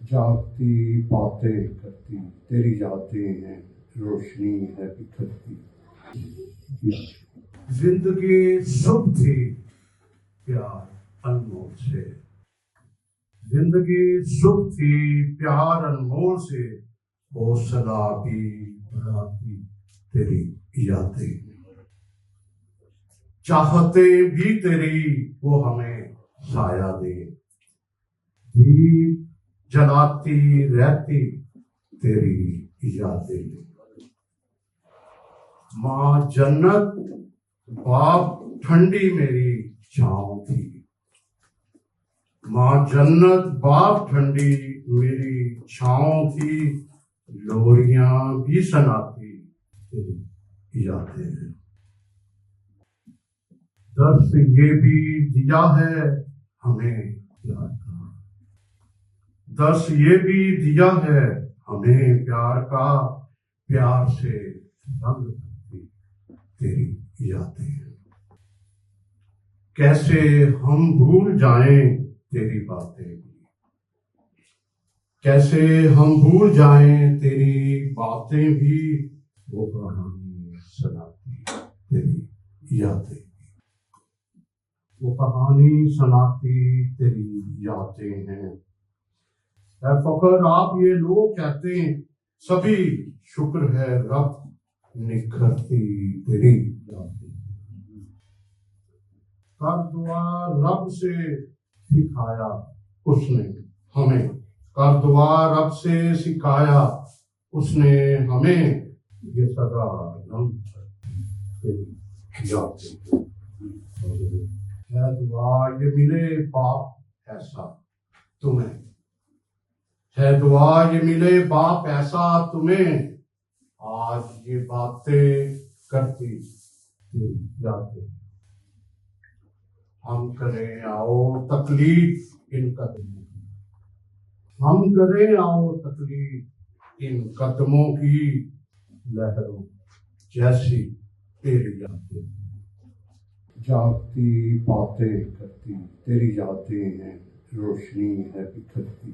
जागती बातें करती तेरी यादें हैं, रोशनी है बिखरती। जिंदगी शुभ थी प्यार अनमोल से, जिंदगी शुभ थी प्यार अनमोल से, वो सदा भी बढ़ाती तेरी यादें। चाहते भी तेरी वो हमें साया दे, दीप जलाती रहती तेरी यादें। माँ जन्नत बाप ठंडी मेरी छाँव थी, माँ जन्नत बाप ठंडी मेरी छाँव थी, लोरियां भी सुनाती तेरी यादें। दर्द ये भी दिया है हमें प्यार का, दर्द ये भी दिया है हमें प्यार का, प्यार से रंग भरती तेरी यादें। कैसे हम भूल जाएं तेरी बातें, कैसे हम भूल जाएं तेरी बातें भी, वो कहानी सुनाती तेरी यादें। वो कहानी सुनाती तेरी यादें हैं। ऐ फखर आप ये लोग कहते हैं सभी, शुक्र है रब निखरती तेरी यादें। कर दुआ रब से सिखाया उसने हमें, कर दुआ रब से सिखाया उसने हमें, ये सदा रंग तेरी यादें। है दुआ ये मिले बाप ऐसा तुम्हें, है दुआ ये मिले बाप ऐसा तुम्हें, आज ये बातें करती तेरी यादें। हम करें आओ तकलीफ इन कदमों की, हम करें आओ तकलीफ इन कदमों की, लहरों जैसी तेरी यादें। जागती बातें करती तेरी यादें हैं, रोशनी है बिखरती।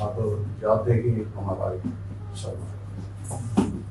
अब यादें ही हमारा सब